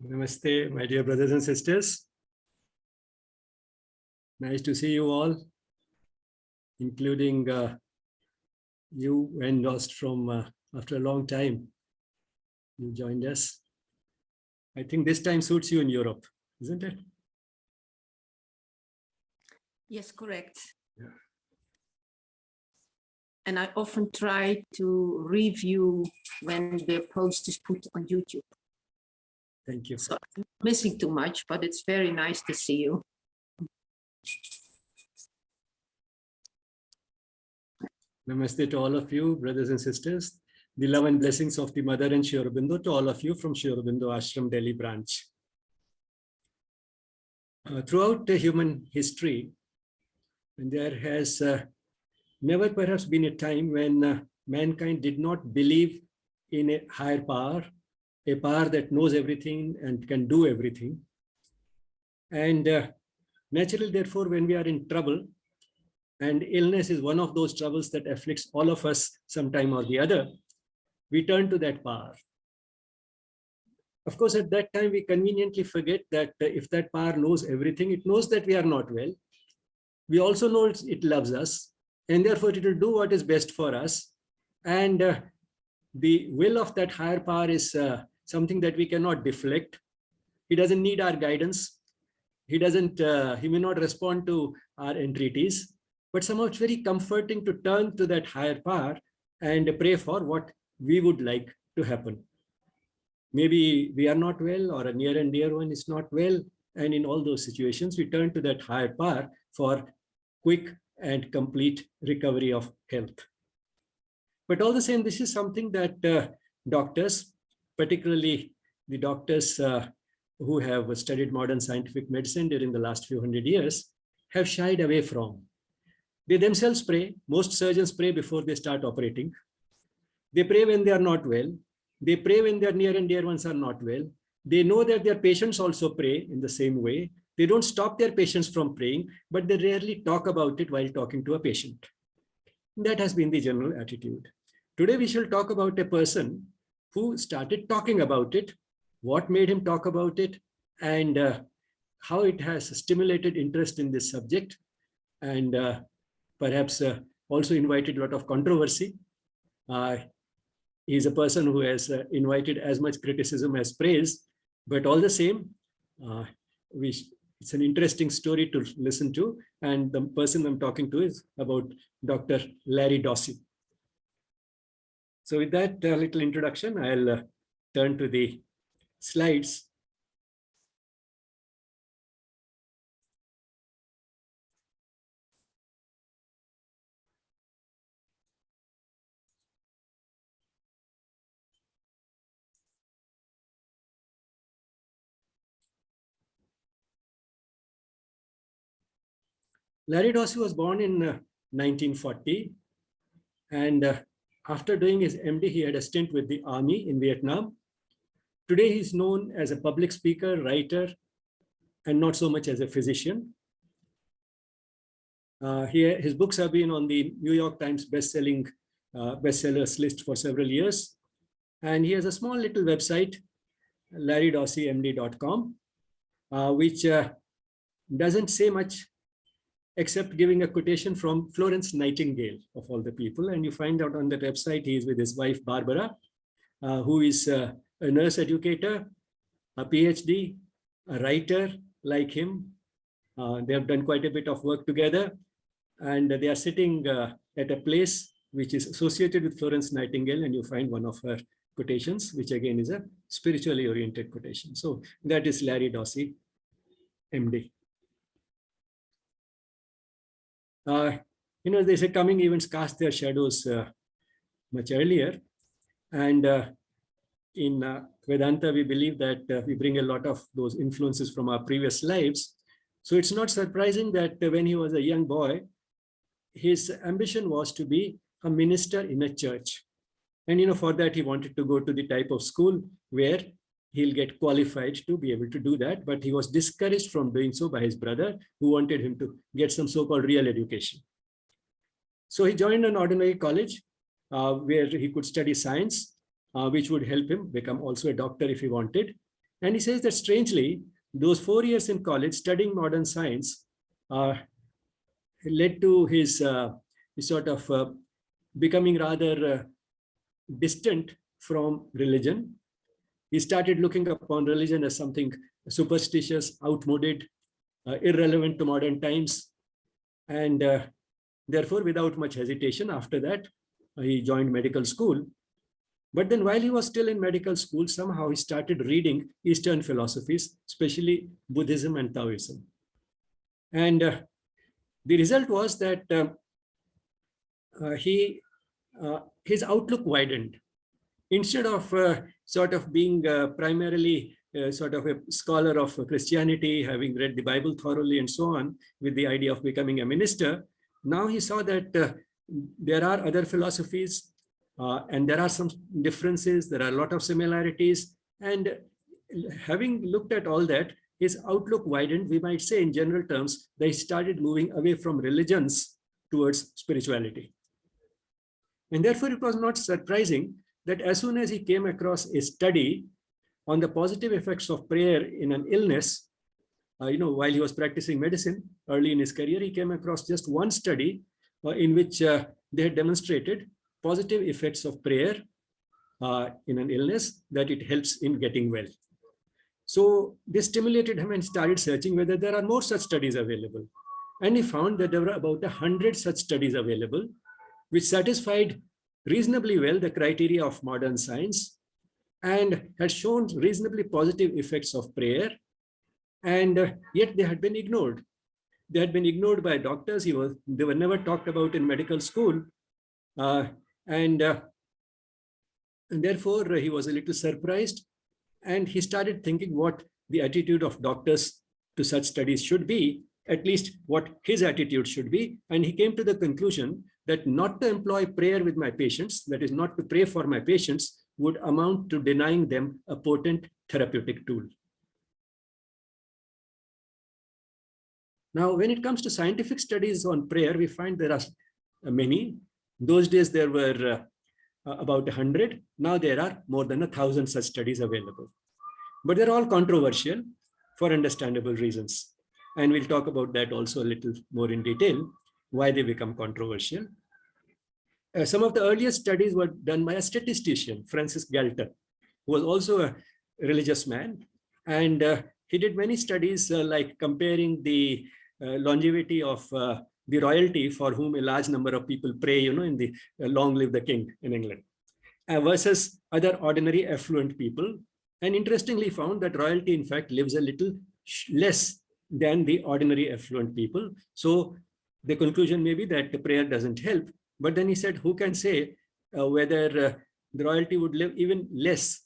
Namaste, my dear brothers and sisters. Nice to see you all, including you when lost from after a long time. You joined us. I think this time suits you in Europe, isn't it? Yes, correct. Yeah. And I often try to review when the post is put on YouTube. Thank you. So I'm missing too much, but it's very nice to see you. Namaste to all of you, brothers and sisters. The love and blessings of the Mother and Sri Aurobindo to all of you from Sri Aurobindo Ashram, Delhi branch. Throughout human history, there has never perhaps been a time when mankind did not believe in a higher power, a power that knows everything and can do everything. And naturally, therefore, when we are in trouble, and illness is one of those troubles that afflicts all of us sometime or the other, we turn to that power. Of course, at that time, we conveniently forget that if that power knows everything, it knows that we are not well. We also know it loves us, and therefore it will do what is best for us. And the will of that higher power is something that we cannot deflect. He doesn't need our guidance. He may not respond to our entreaties, but somehow it's very comforting to turn to that higher power and pray for what we would like to happen. Maybe we are not well, or a near and dear one is not well. And in all those situations, we turn to that higher power for quick and complete recovery of health. But all the same, this is something that doctors, particularly the doctors who have studied modern scientific medicine during the last few hundred years, have shied away from. They themselves pray. Most surgeons pray before they start operating. They pray when they are not well. They pray when their near and dear ones are not well. They know that their patients also pray in the same way. They don't stop their patients from praying, but they rarely talk about it while talking to a patient. That has been the general attitude. Today, we shall talk about a person who started talking about it, what made him talk about it, and how it has stimulated interest in this subject, and perhaps also invited a lot of controversy. He's a person who has invited as much criticism as praise, but all the same, it's an interesting story to listen to. And the person I'm talking to is about Dr. Larry Dossey. So with that little introduction, I'll turn to the slides. Larry Dossey was born in 1940, and after doing his MD, he had a stint with the army in Vietnam. Today, he's known as a public speaker, writer, and not so much as a physician. His books have been on the New York Times bestsellers list for several years. And he has a small little website, larrydossey.md.com, which doesn't say much except giving a quotation from Florence Nightingale, of all the people. And you find out on that website, he is with his wife, Barbara, who is a nurse educator, a PhD, a writer like him. They have done quite a bit of work together. And they are sitting at a place which is associated with Florence Nightingale. And you find one of her quotations, which again is a spiritually oriented quotation. So that is Larry Dossey, MD. They say coming events cast their shadows much earlier. And in Vedanta, we believe that we bring a lot of those influences from our previous lives. So it's not surprising that when he was a young boy, his ambition was to be a minister in a church. And for that, he wanted to go to the type of school where he'll get qualified to be able to do that. But he was discouraged from doing so by his brother, who wanted him to get some so-called real education. So he joined an ordinary college where he could study science, which would help him become also a doctor if he wanted. And he says that strangely, those 4 years in college studying modern science led to his sort of becoming rather distant from religion. He started looking upon religion as something superstitious, outmoded, irrelevant to modern times. And therefore, without much hesitation, after that, he joined medical school. But then while he was still in medical school, somehow he started reading Eastern philosophies, especially Buddhism and Taoism. And the result was that his outlook widened. Instead of sort of being primarily sort of a scholar of Christianity, having read the Bible thoroughly and so on, with the idea of becoming a minister, now he saw that there are other philosophies and there are some differences, there are a lot of similarities. And having looked at all that, his outlook widened, we might say in general terms, they started moving away from religions towards spirituality. And therefore, it was not surprising that as soon as he came across a study on the positive effects of prayer in an illness, while he was practicing medicine early in his career, he came across just one study in which they had demonstrated positive effects of prayer in an illness, that it helps in getting well. So this stimulated him and started searching whether there are more such studies available. And he found that there were about 100 such studies available, which satisfied reasonably well the criteria of modern science and had shown reasonably positive effects of prayer. And yet they had been ignored. They had been ignored by doctors. They were never talked about in medical school. And therefore, he was a little surprised. And he started thinking what the attitude of doctors to such studies should be, at least what his attitude should be. And he came to the conclusion that not to employ prayer with my patients, that is not to pray for my patients, would amount to denying them a potent therapeutic tool. Now, when it comes to scientific studies on prayer, we find there are many. Those days there were about 100. Now there are more than 1,000 such studies available. But they're all controversial for understandable reasons. And we'll talk about that also a little more in detail, why they become controversial. Some of the earliest studies were done by a statistician, Francis Galton, who was also a religious man. And he did many studies like comparing the longevity of the royalty, for whom a large number of people pray, in the long live the king in England, versus other ordinary affluent people. And interestingly found that royalty, in fact, lives a little less than the ordinary affluent people. So the conclusion may be that the prayer doesn't help. But then he said, who can say whether the royalty would live even less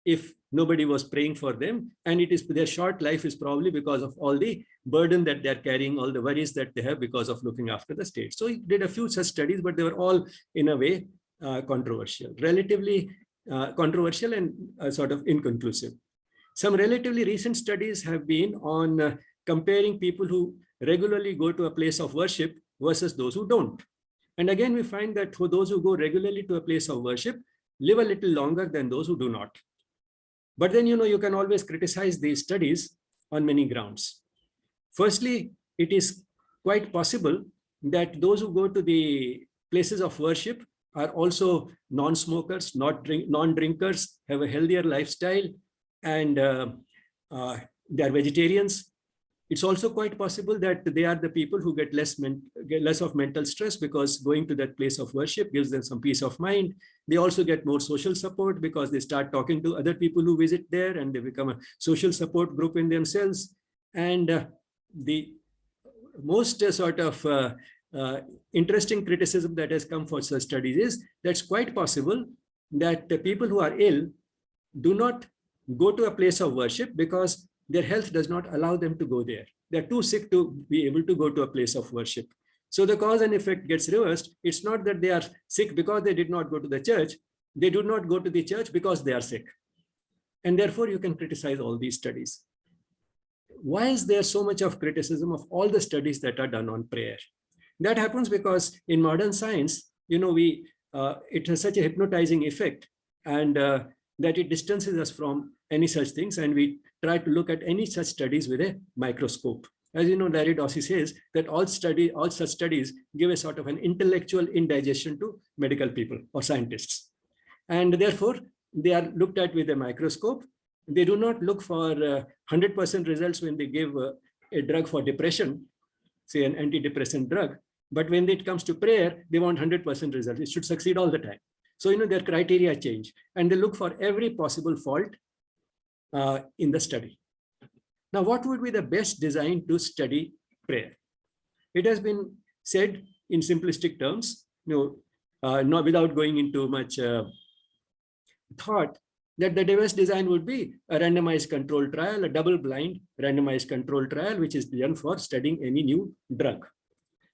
if nobody was praying for them? And it is their short life is probably because of all the burden that they're carrying, all the worries that they have because of looking after the state. So he did a few such studies, but they were all in a way controversial, relatively controversial and sort of inconclusive. Some relatively recent studies have been on comparing people who regularly go to a place of worship versus those who don't. And again, we find that for those who go regularly to a place of worship, live a little longer than those who do not. But then, you can always criticize these studies on many grounds. Firstly, it is quite possible that those who go to the places of worship are also non-smokers, non-drinkers, have a healthier lifestyle, and they are vegetarians. It's also quite possible that they are the people who get less of mental stress, because going to that place of worship gives them some peace of mind. They also get more social support because they start talking to other people who visit there, and they become a social support group in themselves. And the most sort of interesting criticism that has come for such studies is that it's quite possible that the people who are ill do not go to a place of worship because their health does not allow them to go there. They're too sick to be able to go to a place of worship. So the cause and effect gets reversed. It's not that they are sick because they did not go to the church. They do not go to the church because they are sick. And therefore, you can criticize all these studies. Why is there so much of criticism of all the studies that are done on prayer? That happens because in modern science, it has such a hypnotizing effect, and that it distances us from any such things, and we try to look at any such studies with a microscope. As you know, Larry Dossey says that all such studies give a sort of an intellectual indigestion to medical people or scientists. And therefore, they are looked at with a microscope. They do not look for 100% results when they give a drug for depression, say an antidepressant drug. But when it comes to prayer, they want 100% results. It should succeed all the time. So, their criteria change, and they look for every possible fault in the study. Now, what would be the best design to study prayer? It has been said in simplistic terms, not without going into much thought, that the best design would be a randomized controlled trial, a double-blind randomized controlled trial, which is done for studying any new drug.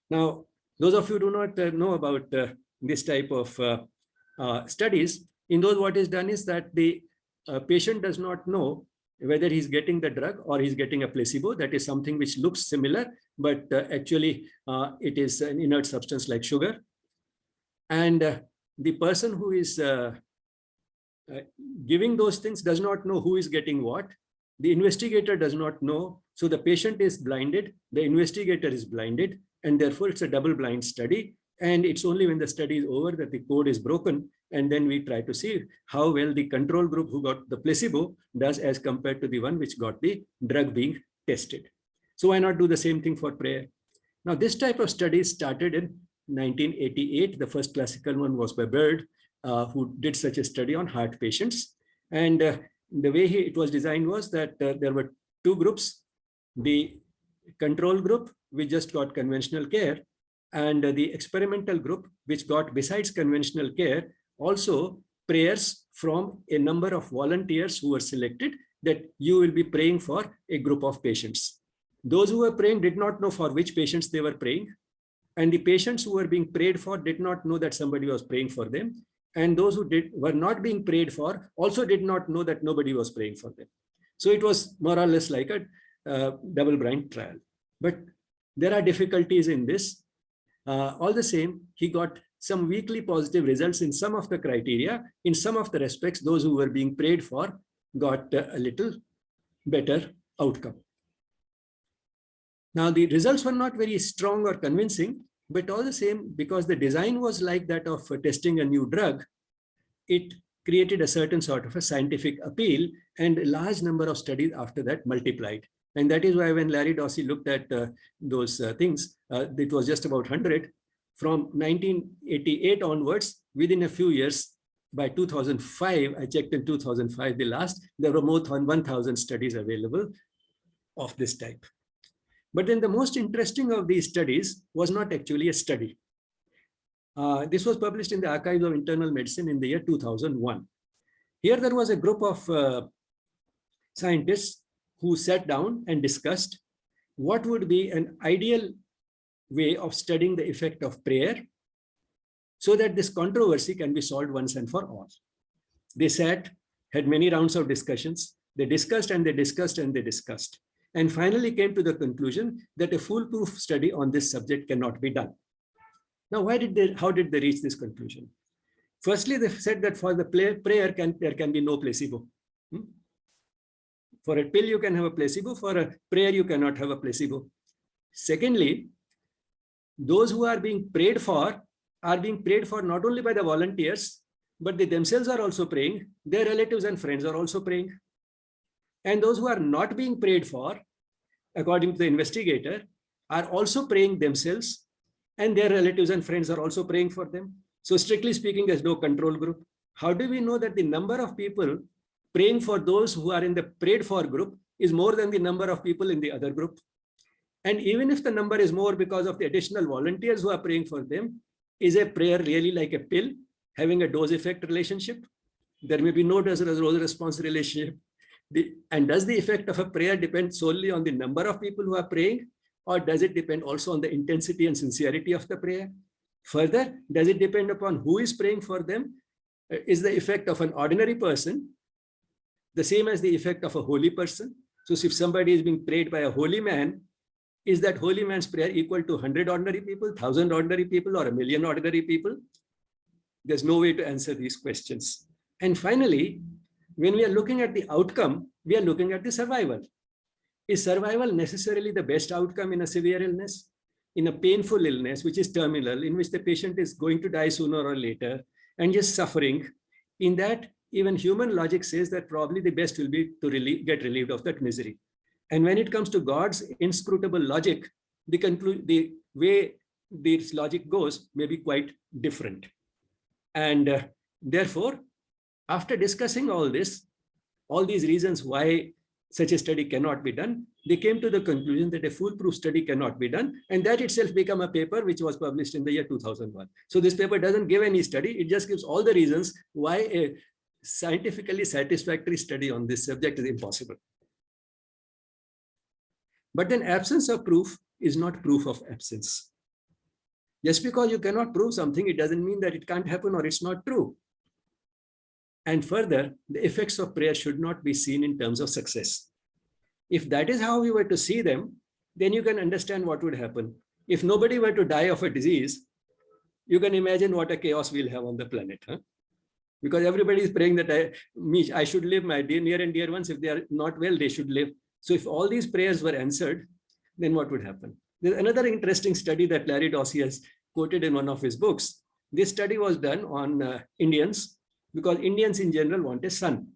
Now, those of you who do not know about this type of studies, in those what is done is that the patient does not know whether he's getting the drug or he's getting a placebo. That is something which looks similar, but actually it is an inert substance like sugar. And the person who is giving those things does not know who is getting what. The investigator does not know. So the patient is blinded, the investigator is blinded, and therefore it's a double-blind study. And it's only when the study is over that the code is broken. And then we try to see how well the control group who got the placebo does as compared to the one which got the drug being tested. So why not do the same thing for prayer? Now, this type of study started in 1988. The first classical one was by Bird, who did such a study on heart patients. And the way it was designed was that there were two groups. The control group, which just got conventional care, and the experimental group, which got, besides conventional care, also prayers from a number of volunteers who were selected, that you will be praying for a group of patients. Those who were praying did not know for which patients they were praying. And the patients who were being prayed for did not know that somebody was praying for them. And those who were not being prayed for also did not know that nobody was praying for them. So it was more or less like a double-blind trial. But there are difficulties in this. All the same, he got some weakly positive results in some of the criteria. In some of the respects, those who were being prayed for got a little better outcome. Now, the results were not very strong or convincing, but all the same, because the design was like that of testing a new drug, it created a certain sort of a scientific appeal, and a large number of studies after that multiplied. And that is why when Larry Dossey looked at those things, it was just about 100. From 1988 onwards, within a few years, by 2005, I checked in 2005, the last, there were more than 1,000 studies available of this type. But then the most interesting of these studies was not actually a study. This was published in the Archives of Internal Medicine in the year 2001. Here there was a group of scientists who sat down and discussed what would be an ideal way of studying the effect of prayer so that this controversy can be solved once and for all. They sat, had many rounds of discussions. They discussed and they discussed and they discussed, and finally came to the conclusion that a foolproof study on this subject cannot be done. Now, how did they reach this conclusion? Firstly, they said that for the prayer, there can be no placebo. For a pill, you can have a placebo. For a prayer, you cannot have a placebo. Secondly, those who are being prayed for not only by the volunteers, but they themselves are also praying. Their relatives and friends are also praying. And those who are not being prayed for, according to the investigator, are also praying themselves, and their relatives and friends are also praying for them. So strictly speaking, there's no control group. How do we know that the number of people praying for those who are in the prayed for group is more than the number of people in the other group? And even if the number is more because of the additional volunteers who are praying for them, is a prayer really like a pill having a dose effect relationship? There may be no dose response relationship. And does the effect of a prayer depend solely on the number of people who are praying, or does it depend also on the intensity and sincerity of the prayer? Further, does it depend upon who is praying for them? Is the effect of an ordinary person the same as the effect of a holy person? So if somebody is being prayed by a holy man, is that holy man's prayer equal to 100 ordinary people, 1,000 ordinary people, or 1,000,000 ordinary people? There's no way to answer these questions. And finally, when we are looking at the outcome, we are looking at the survival. Is survival necessarily the best outcome in a severe illness? In a painful illness, which is terminal, in which the patient is going to die sooner or later and just suffering, in that even human logic says that probably the best will be to get relieved of that misery. And when it comes to God's inscrutable logic, the way this logic goes may be quite different. And therefore, after discussing all these reasons why such a study cannot be done, they came to the conclusion that a foolproof study cannot be done, and that itself became a paper which was published in the year 2001. So this paper doesn't give any study, it just gives all the reasons why a scientifically satisfactory study on this subject is impossible. But then absence of proof is not proof of absence. Just because you cannot prove something, it doesn't mean that it can't happen or it's not true. And further, the effects of prayer should not be seen in terms of success. If that is how we were to see them, then you can understand what would happen. If nobody were to die of a disease, you can imagine what a chaos we'll have on the planet. Huh? Because everybody is praying that I should live, my near and dear ones, if they are not well, they should live. So if all these prayers were answered, then what would happen? There's another interesting study that Larry Dossey has quoted in one of his books. This study was done on Indians, because Indians in general want a son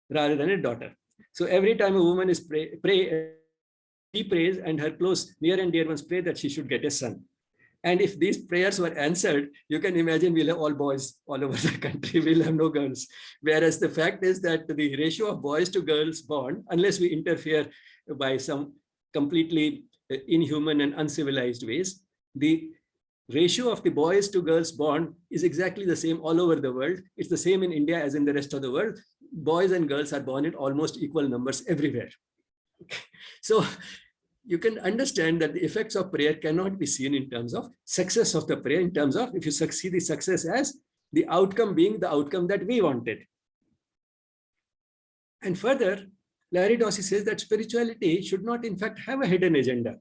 rather than a daughter. So every time a woman is she prays and her close near and dear ones pray that she should get a son. And if these prayers were answered, you can imagine we'll have all boys all over the country, we'll have no girls. Whereas the fact is that the ratio of boys to girls born, unless we interfere by some completely inhuman and uncivilized ways, the ratio of the boys to girls born is exactly the same all over the world. It's the same in India as in the rest of the world. Boys and girls are born in almost equal numbers everywhere. So you can understand that the effects of prayer cannot be seen in terms of success of the prayer, in terms of if you see the success as the outcome being the outcome that we wanted. And further, Larry Dossey says that spirituality should not in fact have a hidden agenda.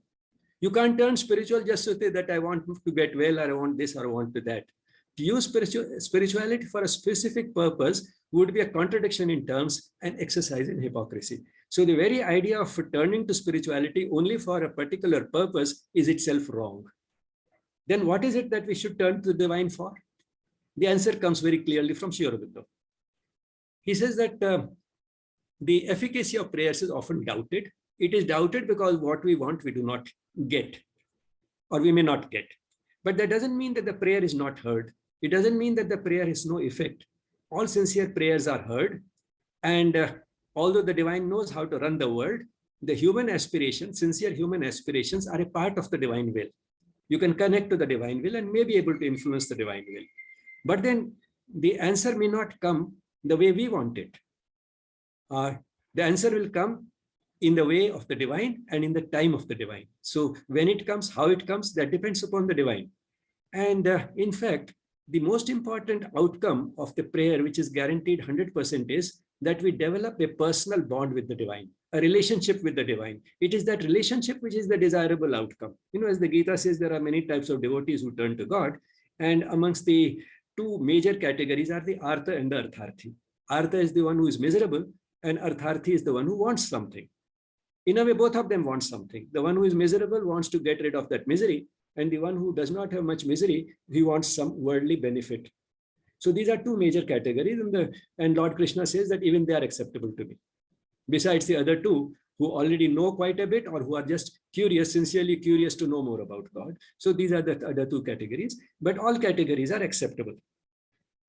You can't turn spiritual just to say that I want to get well, or I want this, or I want that. To use spirituality for a specific purpose would be a contradiction in terms and exercise in hypocrisy. So the very idea of turning to spirituality only for a particular purpose is itself wrong. Then what is it that we should turn to the divine for? The answer comes very clearly from Sri Aurobindo. He says that the efficacy of prayers is often doubted. It is doubted because what we want, we do not get, or we may not get. But that doesn't mean that the prayer is not heard. It doesn't mean that the prayer has no effect. All sincere prayers are heard. And although the divine knows how to run the world, the human aspirations, sincere human aspirations, are a part of the divine will. You can connect to the divine will and may be able to influence the divine will. But then the answer may not come the way we want it. The answer will come in the way of the divine and in the time of the divine. So when it comes, how it comes, that depends upon the divine. And in fact, the most important outcome of the prayer, which is guaranteed 100%, is that we develop a personal bond with the divine, a relationship with the divine. It is that relationship which is the desirable outcome. You know, as the Gita says, there are many types of devotees who turn to God. And amongst the two major categories are the Artha and the Artharthi. Artha is the one who is miserable, and Artharthi is the one who wants something. In a way, both of them want something. The one who is miserable wants to get rid of that misery, and the one who does not have much misery, he wants some worldly benefit. So these are two major categories, and Lord Krishna says that even they are acceptable to me. Besides the other two, who already know quite a bit, or who are just curious, sincerely curious to know more about God. So these are the other two categories, but all categories are acceptable.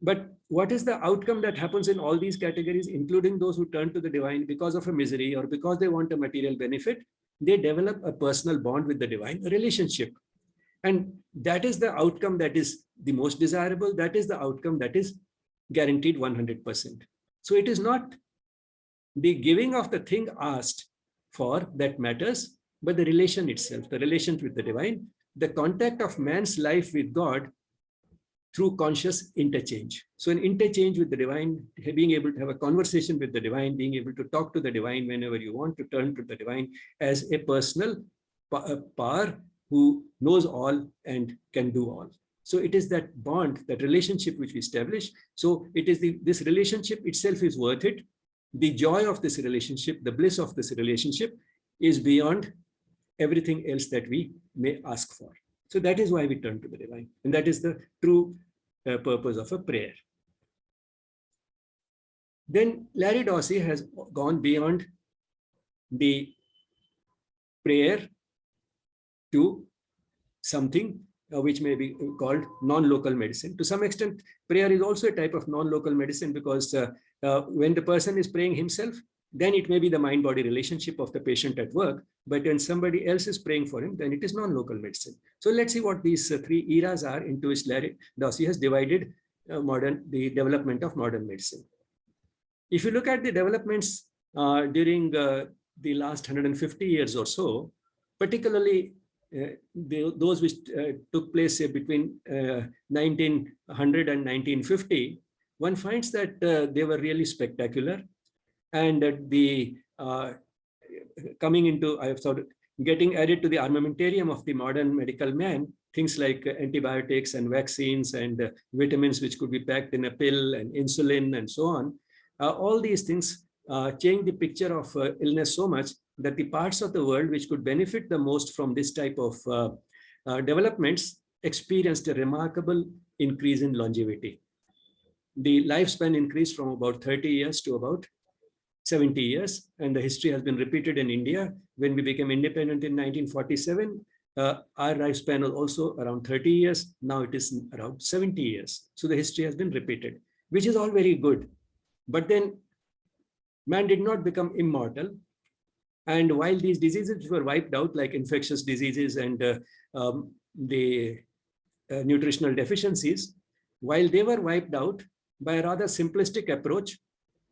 But what is the outcome that happens in all these categories, including those who turn to the divine because of a misery or because they want a material benefit? They develop a personal bond with the divine, a relationship. And that is the outcome that is the most desirable. That is the outcome that is guaranteed 100%. So it is not the giving of the thing asked for that matters, but the relation itself, the relation with the divine, the contact of man's life with God through conscious interchange. So an interchange with the divine, being able to have a conversation with the divine, being able to talk to the divine whenever you want to turn to the divine as a personal power who knows all and can do all. So it is that bond, that relationship which we establish. So it is this relationship itself is worth it. the joy of this relationship, the bliss of this relationship is beyond everything else that we may ask for. So that is why we turn to the divine. And that is the true purpose of a prayer. Then Larry Dossey has gone beyond the prayer to something which may be called non-local medicine. To some extent, prayer is also a type of non-local medicine, because when the person is praying himself, then it may be the mind-body relationship of the patient at work. But when somebody else is praying for him, then it is non-local medicine. So let's see what these three eras are into which Larry Dossey has divided the development of modern medicine. If you look at the developments during the last 150 years or so, particularly those which took place between 1900 and 1950, one finds that they were really spectacular. And the coming into, I have sort of getting added to the armamentarium of the modern medical man, things like antibiotics and vaccines and vitamins which could be packed in a pill and insulin and so on. All these things change the picture of illness so much that the parts of the world which could benefit the most from this type of developments experienced a remarkable increase in longevity. The lifespan increased from about 30 years to about 70 years, and the history has been repeated in India. When we became independent in 1947, our lifespan was also around 30 years. Now it is around 70 years. So the history has been repeated, which is all very good. But then man did not become immortal. And while these diseases were wiped out, like infectious diseases and the nutritional deficiencies, while they were wiped out by a rather simplistic approach,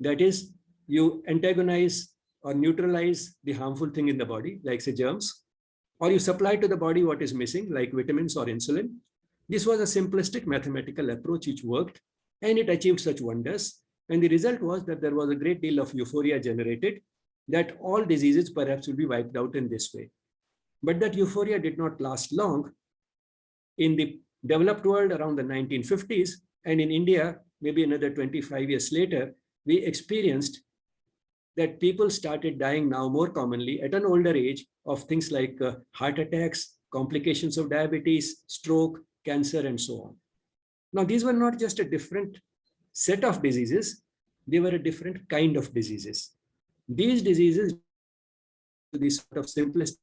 that is, you antagonize or neutralize the harmful thing in the body, like say germs, or you supply to the body what is missing, like vitamins or insulin. This was a simplistic mathematical approach which worked, and it achieved such wonders. And the result was that there was a great deal of euphoria generated that all diseases perhaps will be wiped out in this way. But that euphoria did not last long. In the developed world around the 1950s, and in India, maybe another 25 years later, we experienced that people started dying now more commonly at an older age of things like heart attacks, complications of diabetes, stroke, cancer, and so on. Now, these were not just a different set of diseases, they were a different kind of diseases. These diseases, this sort of simplest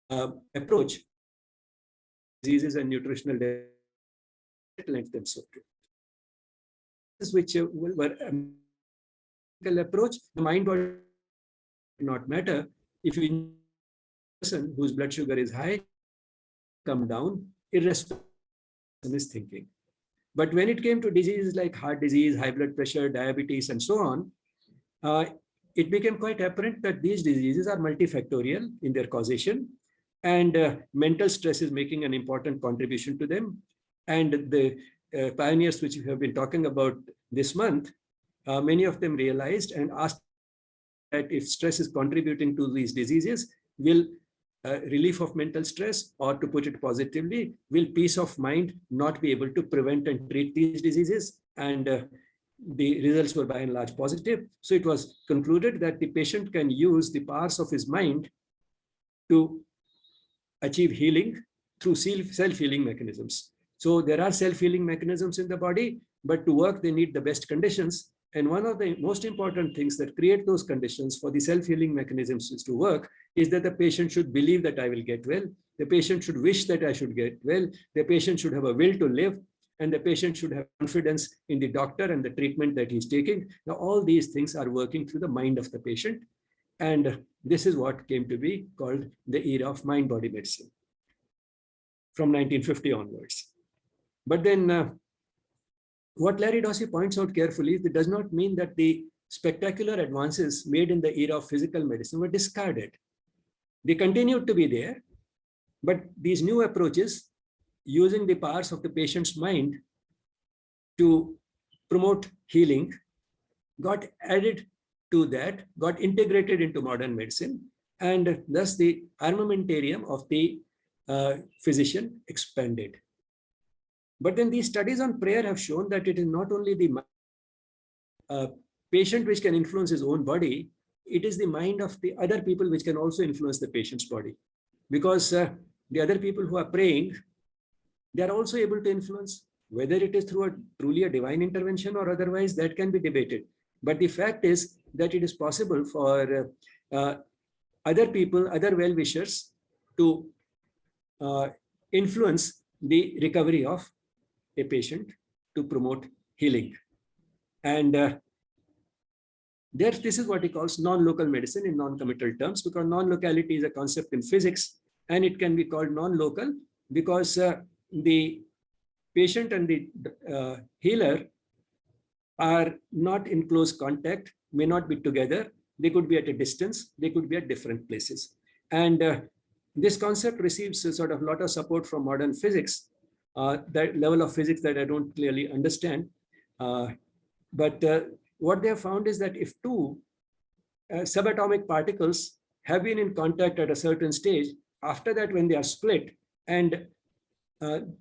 approach, diseases and nutritional lent themselves to. Which were approach, the mind body not matter. If you person whose blood sugar is high, come down, irrespective of his thinking. But when it came to diseases like heart disease, high blood pressure, diabetes, and so on, it became quite apparent that these diseases are multifactorial in their causation, and mental stress is making an important contribution to them. And the pioneers which we have been talking about this month, many of them realized and asked that if stress is contributing to these diseases, will relief of mental stress, or to put it positively, will peace of mind not be able to prevent and treat these diseases? And the results were by and large positive. So it was concluded that the patient can use the powers of his mind to achieve healing through self-healing mechanisms. So there are self-healing mechanisms in the body, but to work, they need the best conditions. And one of the most important things that create those conditions for the self-healing mechanisms to work is that the patient should believe that I will get well. The patient should wish that I should get well. The patient should have a will to live, and the patient should have confidence in the doctor and the treatment that he's taking. Now, all these things are working through the mind of the patient. And this is what came to be called the era of mind-body medicine from 1950 onwards. But then what Larry Dossey points out carefully, it does not mean that the spectacular advances made in the era of physical medicine were discarded. They continued to be there, but these new approaches, using the powers of the patient's mind to promote healing, got added to that, got integrated into modern medicine, and thus the armamentarium of the physician expanded. But then these studies on prayer have shown that it is not only the patient which can influence his own body, it is the mind of the other people which can also influence the patient's body. Because the other people who are praying, they are also able to influence. Whether it is through truly a divine intervention or otherwise, that can be debated. But the fact is that it is possible for other people, other well-wishers to influence the recovery of a patient to promote healing. And this is what he calls non-local medicine in non-committal terms, because non-locality is a concept in physics, and it can be called non-local because the patient and the healer are not in close contact, may not be together. They could be at a distance. They could be at different places. And this concept receives a sort of lot of support from modern physics, that level of physics that I don't clearly understand. But what they have found is that if two subatomic particles have been in contact at a certain stage, after that, when they are split, and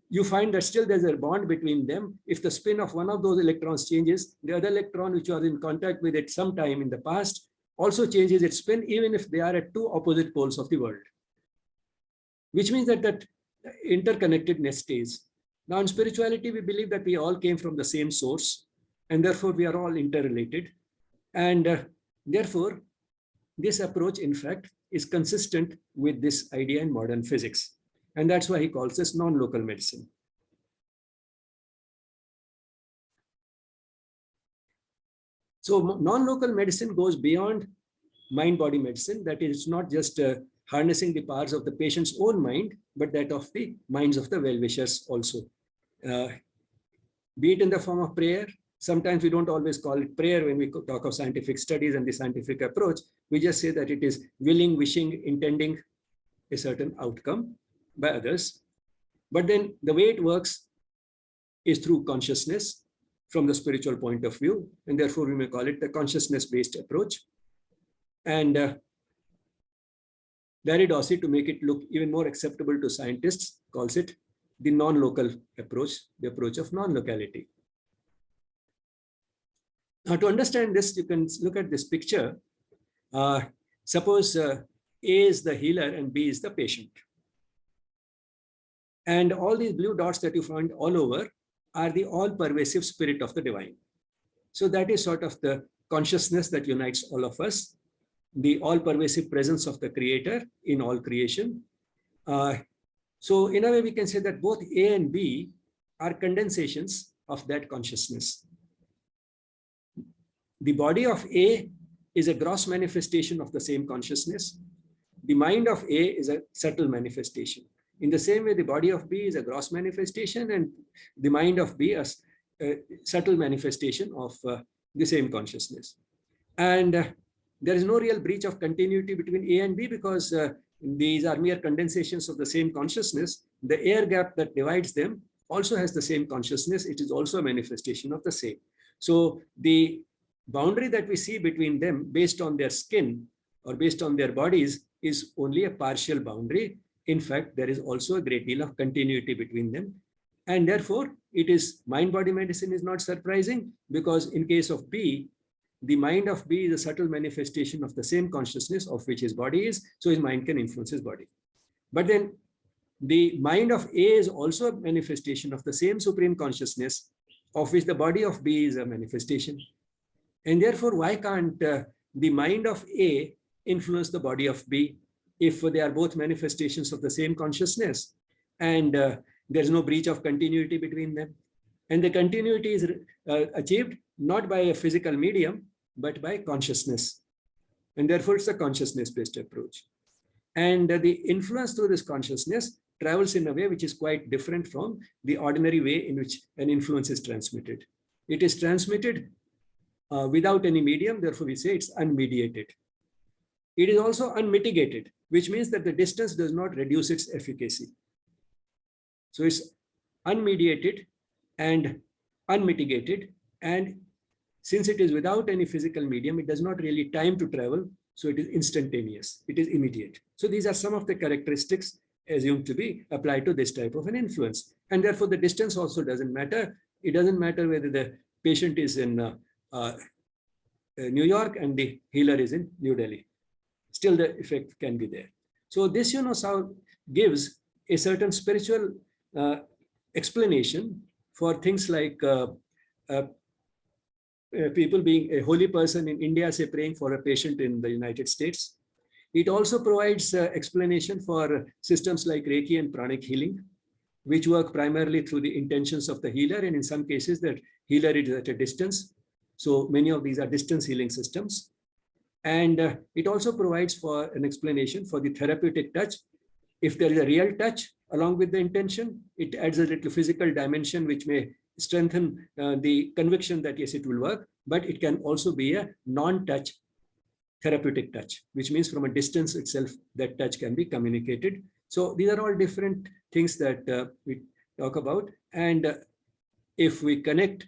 you find that still there's a bond between them. If the spin of one of those electrons changes, the other electron which was in contact with it sometime in the past also changes its spin, even if they are at two opposite poles of the world. Which means that that interconnectedness stays. Now in spirituality, we believe that we all came from the same source, and therefore we are all interrelated. And therefore, this approach, in fact, is consistent with this idea in modern physics. And that's why he calls this non-local medicine. So non-local medicine goes beyond mind-body medicine. That is, it's not just harnessing the powers of the patient's own mind, but that of the minds of the well-wishers also. Be it in the form of prayer. Sometimes we don't always call it prayer when we talk of scientific studies and the scientific approach. We just say that it is willing, wishing, intending a certain outcome by others. But then the way it works is through consciousness from the spiritual point of view. And therefore, we may call it the consciousness-based approach. And Larry Dossey, to make it look even more acceptable to scientists, calls it the non-local approach, the approach of non-locality. Now, to understand this, you can look at this picture. Suppose A is the healer and B is the patient. And all these blue dots that you find all over are the all-pervasive spirit of the divine. So that is sort of the consciousness that unites all of us, the all-pervasive presence of the Creator in all creation. So in a way, we can say that both A and B are condensations of that consciousness. The body of A is a gross manifestation of the same consciousness. The mind of A is a subtle manifestation. In the same way, the body of B is a gross manifestation, and the mind of B is a subtle manifestation of the same consciousness. And there is no real breach of continuity between A and B because these are mere condensations of the same consciousness. The air gap that divides them also has the same consciousness. It is also a manifestation of the same. So the boundary that we see between them based on their skin or based on their bodies is only a partial boundary. In fact, there is also a great deal of continuity between them. And therefore, it is mind-body medicine is not surprising because in case of B, the mind of B is a subtle manifestation of the same consciousness of which his body is, so his mind can influence his body. But then the mind of A is also a manifestation of the same supreme consciousness of which the body of B is a manifestation. And therefore, why can't the mind of A influence the body of B if they are both manifestations of the same consciousness and there's no breach of continuity between them? And the continuity is achieved not by a physical medium, but by consciousness. And therefore, it's a consciousness-based approach. And the influence through this consciousness travels in a way which is quite different from the ordinary way in which an influence is transmitted. It is transmitted without any medium, therefore we say it's unmediated. It is also unmitigated, which means that the distance does not reduce its efficacy. So it's unmediated and unmitigated, and since it is without any physical medium, it does not really time to travel, so it is instantaneous, it is immediate. So these are some of the characteristics assumed to be applied to this type of an influence. And therefore the distance also doesn't matter. It doesn't matter whether the patient is in New York and the healer is in New Delhi. Still the effect can be there. So this, gives a certain spiritual explanation for things like people being a holy person in India, say praying for a patient in the United States. It also provides explanation for systems like Reiki and pranic healing, which work primarily through the intentions of the healer. And in some cases, that healer is at a distance. So many of these are distance healing systems. And it also provides for an explanation for the therapeutic touch. If there is a real touch along with the intention, it adds a little physical dimension, which may strengthen the conviction that yes, it will work, but it can also be a non-touch therapeutic touch, which means from a distance itself, that touch can be communicated. So these are all different things that we talk about. And if we connect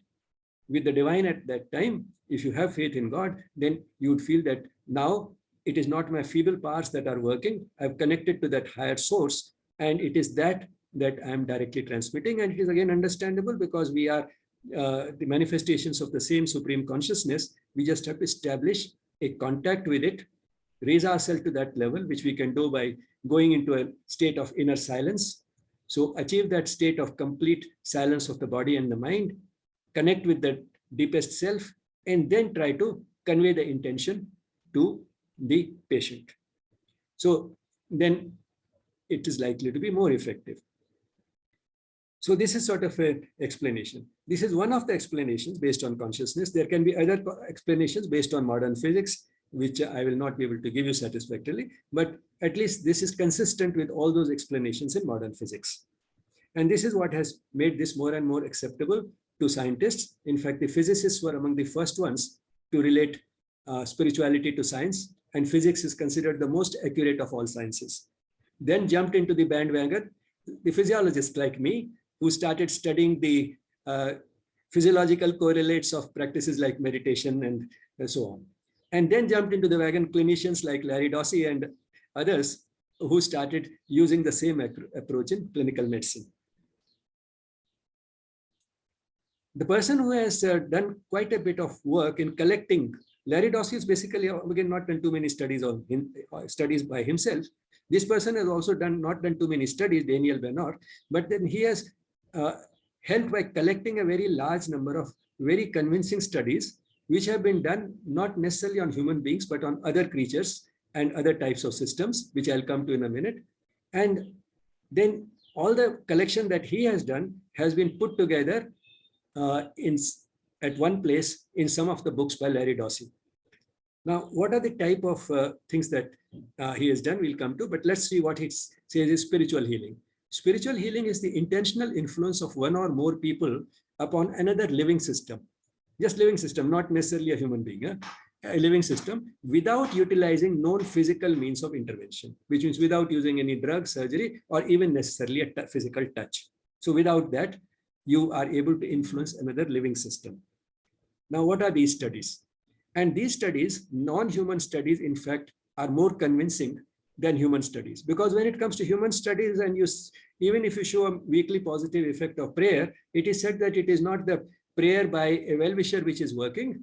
with the divine at that time, if you have faith in God, then you would feel that now it is not my feeble powers that are working. I've connected to that higher source, and it is that I am directly transmitting. And it is again understandable because we are the manifestations of the same supreme consciousness. We just have to establish a contact with it, raise ourselves to that level, which we can do by going into a state of inner silence. So achieve that state of complete silence of the body and the mind, connect with the deepest self, and then try to convey the intention to the patient. So then it is likely to be more effective. So this is sort of an explanation. This is one of the explanations based on consciousness. There can be other explanations based on modern physics, which I will not be able to give you satisfactorily, but at least this is consistent with all those explanations in modern physics. And this is what has made this more and more acceptable to scientists. In fact, the physicists were among the first ones to relate spirituality to science, and physics is considered the most accurate of all sciences. Then jumped into the bandwagon the physiologists like me, who started studying the physiological correlates of practices like meditation and so on. And then jumped into the wagon clinicians like Larry Dossey and others who started using the same approach in clinical medicine. The person who has done quite a bit of work in collecting, Larry Dossey is basically, again, not done too many studies on him, studies by himself. This person has also not done too many studies, Daniel Benor, but then he has helped by collecting a very large number of very convincing studies, which have been done not necessarily on human beings, but on other creatures and other types of systems, which I'll come to in a minute. And then all the collection that he has done has been put together at one place in some of the books by Larry Dossey. Now, what are the type of things that he has done? We'll come to, but let's see what he says is spiritual healing. Spiritual healing is the intentional influence of one or more people upon another living system. Just living system, not necessarily a human being, a living system, without utilizing known physical means of intervention, which means without using any drug, surgery, or even necessarily a physical touch. So without that, you are able to influence another living system. Now, what are these studies? And these studies, non-human studies, in fact, are more convincing than human studies. Because when it comes to human studies, and even if you show a weakly positive effect of prayer, it is said that it is not the prayer by a well-wisher which is working.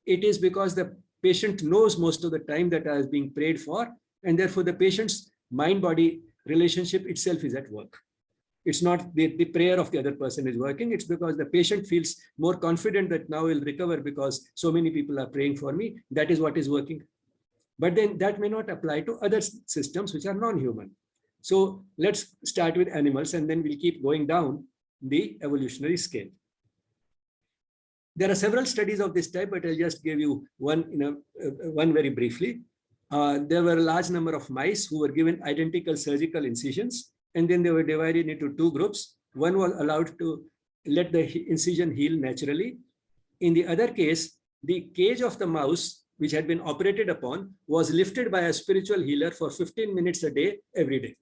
It is because the patient knows most of the time that is being prayed for, and therefore the patient's mind-body relationship itself is at work. It's not the prayer of the other person is working. It's because the patient feels more confident that now he'll recover because so many people are praying for me. That is what is working. But then that may not apply to other systems which are non-human. So let's start with animals, and then we'll keep going down the evolutionary scale. There are several studies of this type, but I'll just give you one very briefly. There were a large number of mice who were given identical surgical incisions, and then they were divided into two groups. One was allowed to let the incision heal naturally. In the other case, the cage of the mouse, which had been operated upon, was lifted by a spiritual healer for 15 minutes a day, every day.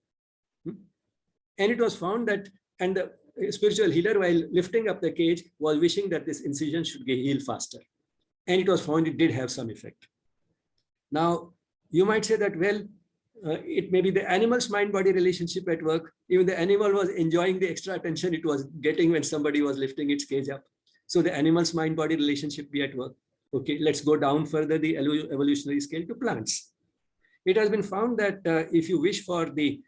And it was found that, and the spiritual healer, while lifting up the cage, was wishing that this incision should heal faster. And it was found it did have some effect. Now, you might say that, well, it may be the animal's mind-body relationship at work. Even the animal was enjoying the extra attention it was getting when somebody was lifting its cage up. So the animal's mind-body relationship be at work. Okay, let's go down further the evolutionary scale to plants. It has been found that if you wish for the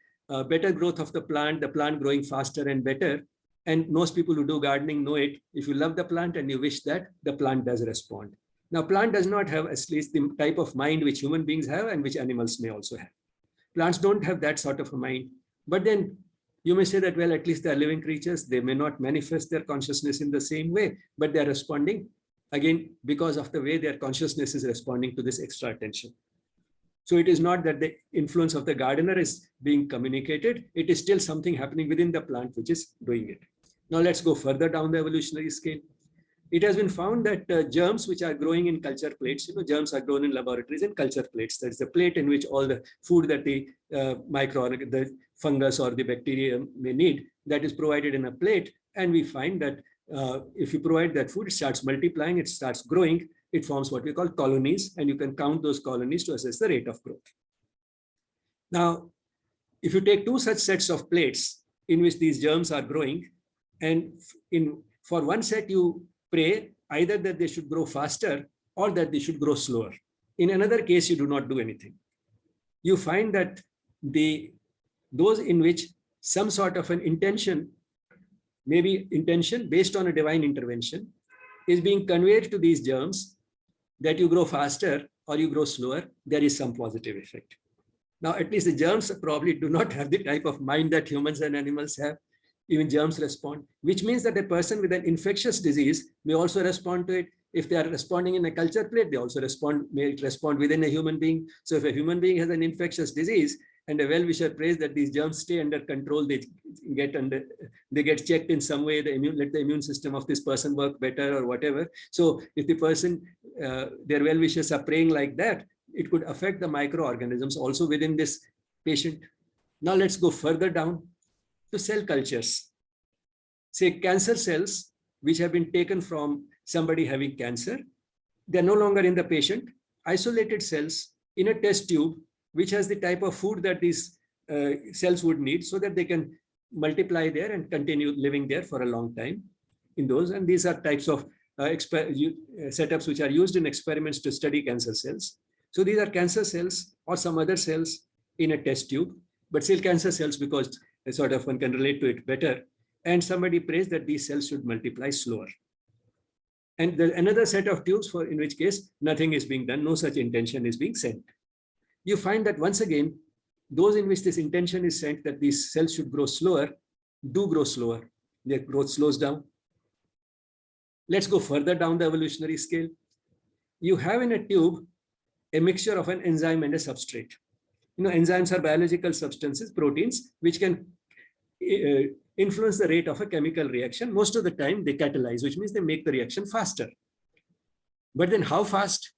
better growth of the plant growing faster and better, and most people who do gardening know it, if you love the plant and you wish that, the plant does respond. Now, plant does not have at least the type of mind which human beings have and which animals may also have. Plants don't have that sort of a mind. But then you may say that, well, at least they are living creatures. They may not manifest their consciousness in the same way, but they are responding, again, because of the way their consciousness is responding to this extra attention. So it is not that the influence of the gardener is being communicated. It is still something happening within the plant which is doing it. Now let's go further down the evolutionary scale. It has been found that germs which are growing in culture plates, germs are grown in laboratories in culture plates. That's the plate in which all the food that the the fungus or the bacteria may need, that is provided in a plate. And we find that if you provide that food, it starts multiplying, it starts growing, it forms what we call colonies, and you can count those colonies to assess the rate of growth. Now, if you take two such sets of plates in which these germs are growing, and for one set you pray either that they should grow faster or that they should grow slower. In another case, you do not do anything. You find that those in which some sort of an intention, maybe intention based on a divine intervention, is being conveyed to these germs that you grow faster or you grow slower, there is some positive effect. Now, at least the germs probably do not have the type of mind that humans and animals have. Even germs respond, which means that a person with an infectious disease may also respond to it. If they are responding in a culture plate, they also may respond within a human being. So if a human being has an infectious disease and a well-wisher prays that these germs stay under control, they get checked in some way, let the immune system of this person work better or whatever. So if the person, their well-wishers are praying like that, it could affect the microorganisms also within this patient. Now let's go further down to cell cultures. Say cancer cells, which have been taken from somebody having cancer, they're no longer in the patient, isolated cells in a test tube, which has the type of food that these cells would need so that they can multiply there and continue living there for a long time in those. And these are types of setups which are used in experiments to study cancer cells. So these are cancer cells or some other cells in a test tube, but still cancer cells because sort of one can relate to it better. And somebody prays that these cells should multiply slower. And there's another set of tubes in which case nothing is being done, no such intention is being sent. You find that once again, those in which this intention is sent that these cells should grow slower, do grow slower. Their growth slows down. Let's go further down the evolutionary scale. You have in a tube a mixture of an enzyme and a substrate. Enzymes are biological substances, proteins, which can influence the rate of a chemical reaction. Most of the time they catalyze, which means they make the reaction faster. But then how fast?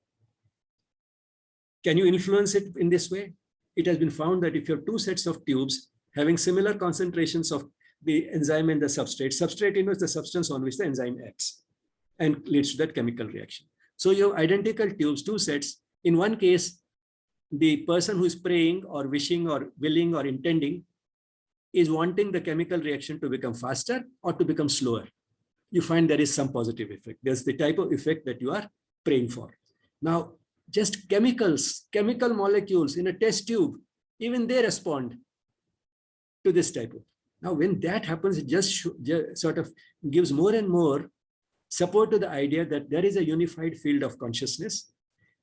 Can you influence it in this way? It has been found that if you have two sets of tubes having similar concentrations of the enzyme and the substrate is the substance on which the enzyme acts and leads to that chemical reaction. So you have identical tubes, two sets. In one case, the person who is praying or wishing or willing or intending is wanting the chemical reaction to become faster or to become slower. You find there is some positive effect. There's the type of effect that you are praying for. Now, just chemical molecules in a test tube, even they respond to this type of. Now, when that happens, it just sort of gives more and more support to the idea that there is a unified field of consciousness.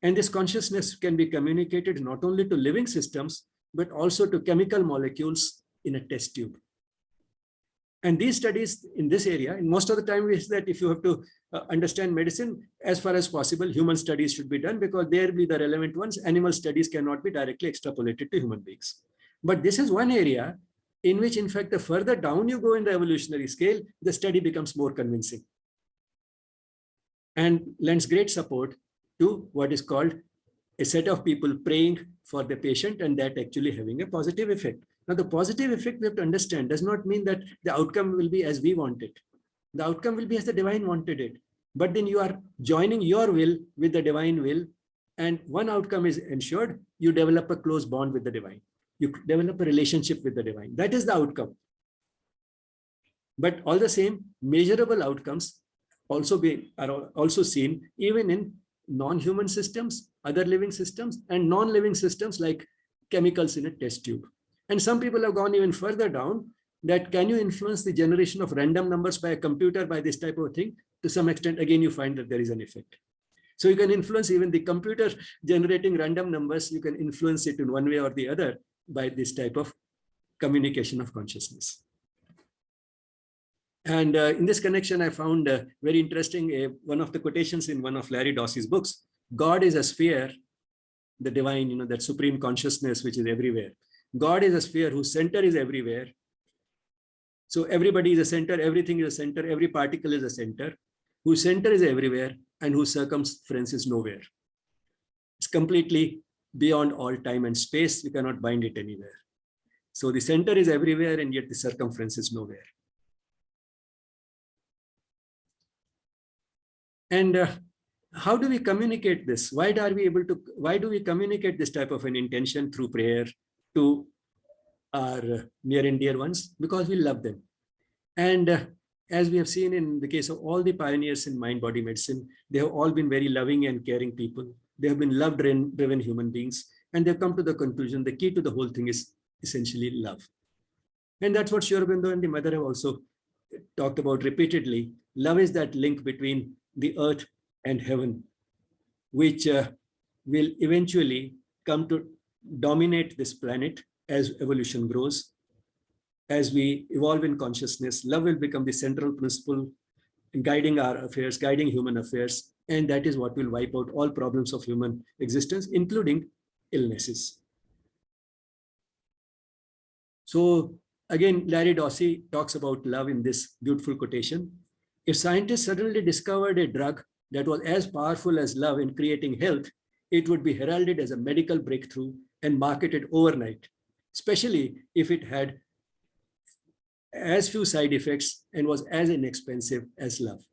And this consciousness can be communicated not only to living systems, but also to chemical molecules in a test tube. And these studies in this area, and most of the time is that if you have to understand medicine, as far as possible, human studies should be done because they will be the relevant ones. Animal studies cannot be directly extrapolated to human beings. But this is one area in which, in fact, the further down you go in the evolutionary scale, the study becomes more convincing and lends great support to what is called a set of people praying for the patient and that actually having a positive effect. Now, the positive effect we have to understand does not mean that the outcome will be as we want it. The outcome will be as the divine wanted it. But then you are joining your will with the divine will, and one outcome is ensured. You develop a close bond with the divine. You develop a relationship with the divine. That is the outcome. But all the same, measurable outcomes are also seen even in non-human systems, other living systems, and non-living systems like chemicals in a test tube. And some people have gone even further down, that can you influence the generation of random numbers by a computer by this type of thing? To some extent, again, you find that there is an effect. So you can influence even the computer generating random numbers. You can influence it in one way or the other by this type of communication of consciousness. And in this connection, I found very interesting one of the quotations in one of Larry Dossey's books. God is a sphere, the divine, that supreme consciousness which is everywhere. God is a sphere whose center is everywhere. So everybody is a center, everything is a center, every particle is a center, whose center is everywhere and whose circumference is nowhere. It's completely beyond all time and space. You cannot bind it anywhere. So the center is everywhere and yet the circumference is nowhere. And how do we communicate this? Why do we communicate this type of an intention through prayer to our near and dear ones? Because we love them. And as we have seen in the case of all the pioneers in mind-body medicine, they have all been very loving and caring people. They have been love-driven human beings, and they've come to the conclusion the key to the whole thing is essentially love. And that's what Sri Aurobindo and the mother have also talked about repeatedly. Love is that link between the earth and heaven, which will eventually come to dominate this planet as evolution grows. As we evolve in consciousness, love will become the central principle in guiding our affairs, guiding human affairs. And that is what will wipe out all problems of human existence, including illnesses. So again, Larry Dossey talks about love in this beautiful quotation. If scientists suddenly discovered a drug that was as powerful as love in creating health, it would be heralded as a medical breakthrough and marketed overnight, especially if it had as few side effects and was as inexpensive as love.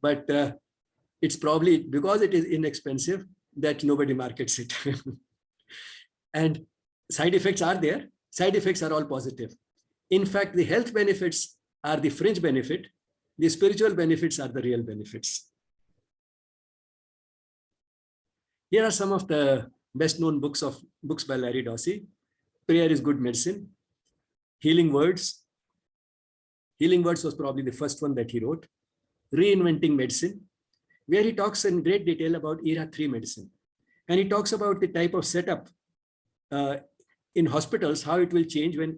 But it's probably because it is inexpensive that nobody markets it. And side effects are there. Side effects are all positive. In fact, the health benefits are the fringe benefit. The spiritual benefits are the real benefits. Here are some of the best known books by Larry Dossey. Prayer is Good Medicine. Healing Words. Healing Words was probably the first one that he wrote. Reinventing Medicine, where he talks in great detail about Era 3 medicine. And he talks about the type of setup in hospitals, how it will change when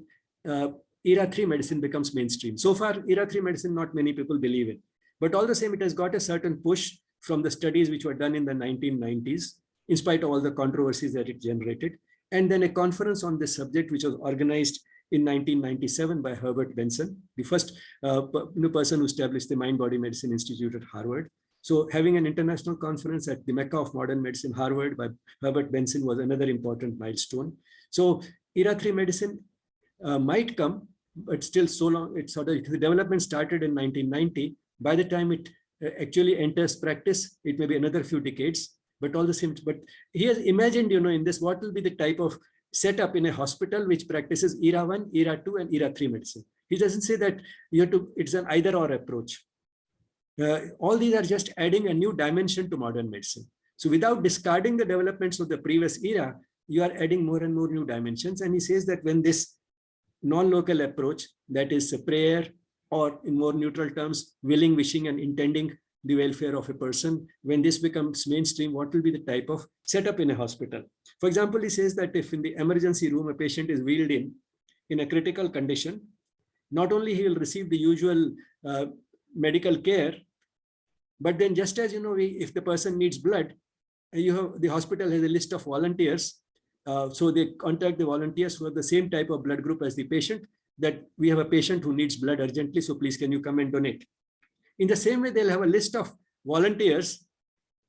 Era 3 medicine becomes mainstream. So far, Era 3 medicine, not many people believe in. But all the same, it has got a certain push from the studies which were done in the 1990s, in spite of all the controversies that it generated. And then a conference on this subject, which was organized in 1997 by Herbert Benson, the first person who established the Mind-Body Medicine Institute at Harvard. So having an international conference at the Mecca of modern medicine, Harvard, by Herbert Benson was another important milestone. So Era 3 medicine might come, but still so long, the development started in 1990. By the time it actually enters practice, it may be another few decades. But all the same, but he has imagined, in this, what will be the type of setup in a hospital which practices Era 1, Era 2, and Era 3 medicine. He doesn't say that you have to, it's an either or approach. All these are just adding a new dimension to modern medicine. So without discarding the developments of the previous era, you are adding more and more new dimensions. And he says that when this non-local approach, that is prayer, or in more neutral terms, willing, wishing, and intending the welfare of a person, when this becomes mainstream, what will be the type of setup in a hospital? For example, he says that if in the emergency room a patient is wheeled in a critical condition, not only he will receive the usual medical care, but then just as if the person needs blood, the hospital has a list of volunteers. So they contact the volunteers who have the same type of blood group as the patient, that we have a patient who needs blood urgently, so please can you come and donate? In the same way, they'll have a list of volunteers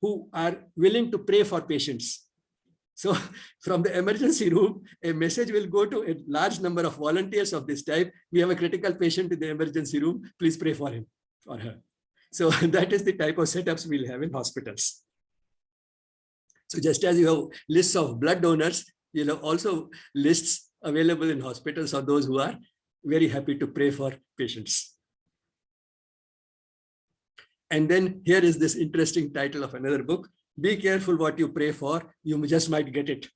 who are willing to pray for patients. So from the emergency room, a message will go to a large number of volunteers of this type. We have a critical patient in the emergency room. Please pray for him or her. So that is the type of setups we'll have in hospitals. So just as you have lists of blood donors, you'll have also lists available in hospitals of those who are very happy to pray for patients. And then here is this interesting title of another book. Be careful what you pray for. You just might get it.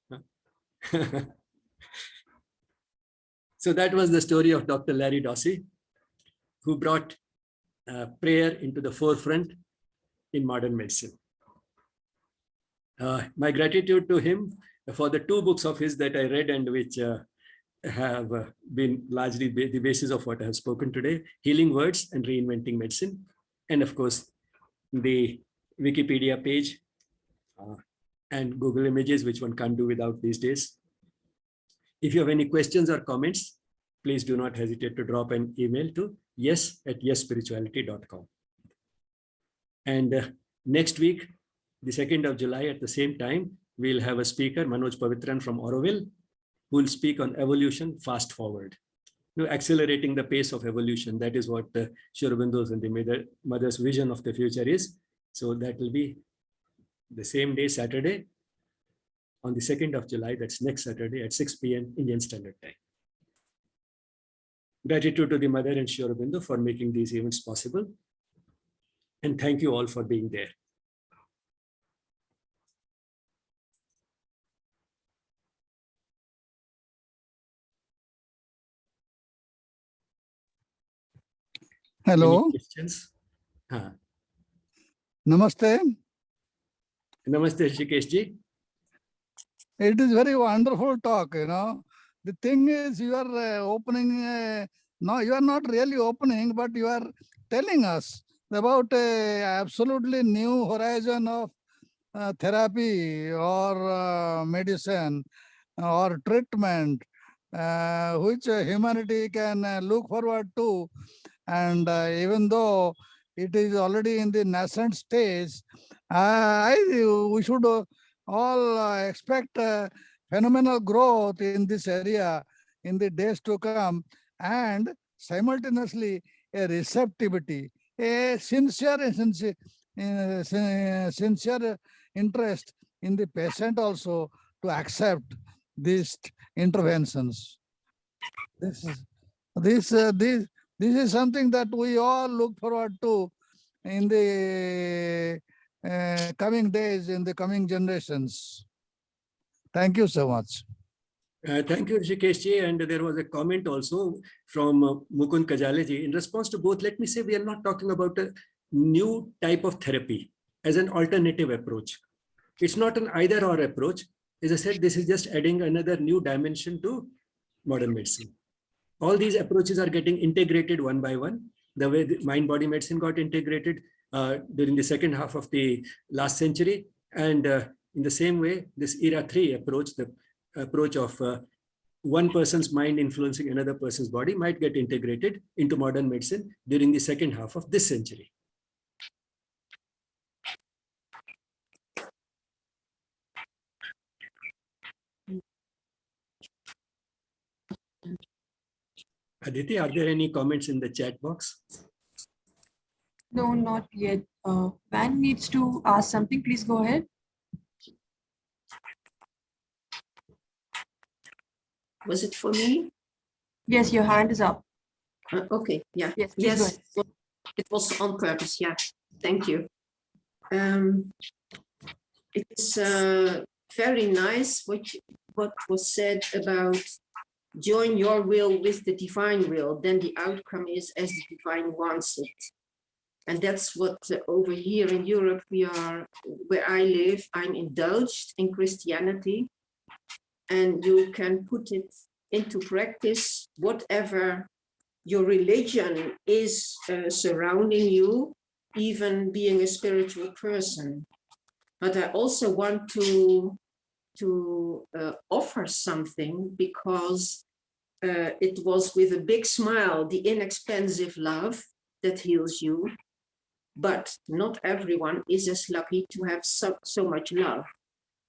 So that was the story of Dr. Larry Dossey, who brought prayer into the forefront in modern medicine. My gratitude to him for the 2 books of his that I read and which have been largely the basis of what I have spoken today: Healing Words and Reinventing Medicine. And of course, the Wikipedia page and Google Images, which one can't do without these days. If you have any questions or comments, please do not hesitate to drop an email to yes@yesspirituality.com. And next week, the 2nd of July at the same time, we'll have a speaker, Manoj Pavitran from Auroville, who will speak on evolution fast forward. Accelerating the pace of evolution. That is what Sri Aurobindo's and the mother's vision of the future is. So that will be the same day, Saturday, on the 2nd of July, that's next Saturday at 6 p.m. Indian Standard Time. Gratitude to the mother and Sri Aurobindo for making these events possible. And thank you all for being there. Hello. Any questions? Namaste. Namaste, Rishikesh ji. It is very wonderful talk, The thing is, you are opening, no, you are not really opening, but you are telling us about absolutely new horizon of therapy or medicine or treatment, which humanity can look forward to. And even though it is already in the nascent stage, we should all expect phenomenal growth in this area in the days to come, and simultaneously a receptivity, a sincere interest in the patient also to accept these interventions. This is something that we all look forward to in the coming days, in the coming generations. Thank you so much. Thank you, Rishikesh ji. And there was a comment also from Mukund Kajale ji. In response to both, let me say we are not talking about a new type of therapy as an alternative approach. It's not an either or approach. As I said, this is just adding another new dimension to modern medicine. All these approaches are getting integrated one by one. The way the mind-body medicine got integrated during the second half of the last century. And in the same way, this era 3 approach, the approach of one person's mind influencing another person's body, might get integrated into modern medicine during the second half of this century. Aditi, are there any comments in the chat box? No, not yet. Van needs to ask something. Please go ahead. Was it for me? Yes, your hand is up. Okay, yeah. Yes, please go ahead. It was on purpose, yeah. Thank you. It's very nice what was said about join your will with the divine will, then the outcome is as the divine wants it. And that's what over here in Europe where I live, I'm indulged in Christianity, and you can put it into practice, whatever your religion is surrounding you, even being a spiritual person. But I also want to offer something, because it was with a big smile, the inexpensive love that heals you. But not everyone is as lucky to have so much love.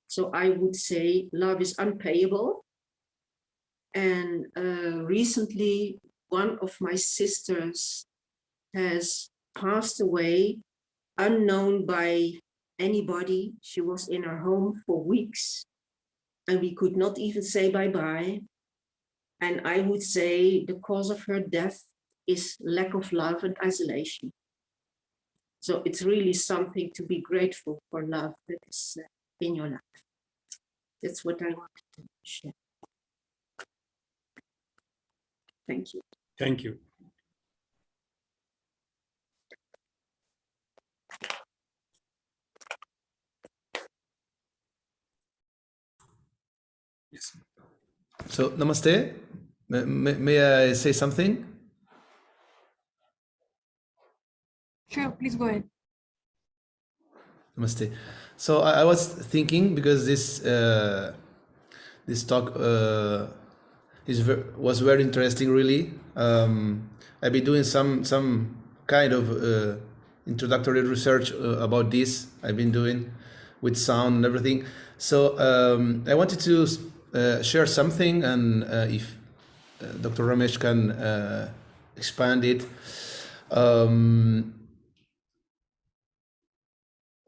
So I would say love is unpayable. And recently, one of my sisters has passed away, unknown by anybody. She was in her home for weeks, and we could not even say bye-bye. And I would say the cause of her death is lack of love and isolation. So it's really something to be grateful for, love that is in your life. That's what I wanted to share. Thank you. Thank you. Yes. So, namaste. May I say something? Sure, please go ahead. Namaste. So I was thinking, because this talk was very interesting, really. I've been doing some kind of introductory research about this. I've been doing with sound and everything. So I wanted to share something, and if Dr. Ramesh can expand it.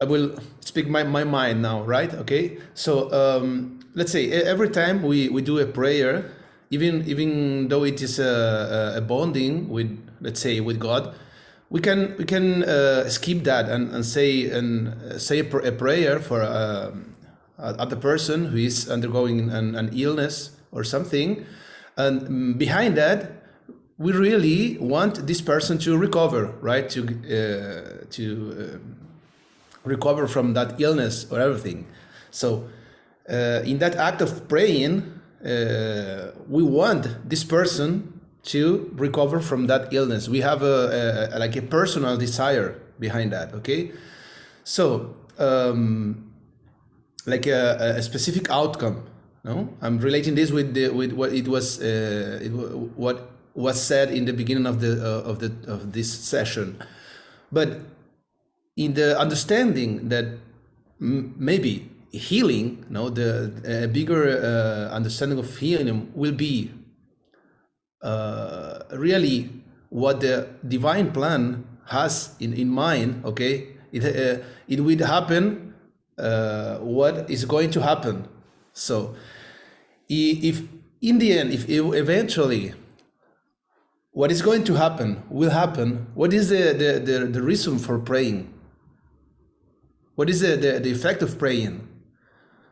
I will speak my mind now, right? Okay. So let's say every time we do a prayer, even though it is a bonding with, let's say, with God, we can skip that and say a prayer for other person who is undergoing an illness or something, and behind that we really want this person to recover, right? To recover from that illness or everything. So in that act of praying, we want this person to recover from that illness. We have like a personal desire behind that. Okay, so like a specific outcome. No, I'm relating this with what it was what was said in the beginning of this session, but in the understanding that maybe healing, the bigger understanding of healing will be really what the divine plan has in mind. Okay, it will happen what is going to happen. So if in the end, if eventually what is going to happen will happen, what is the reason for praying? What is the effect of praying?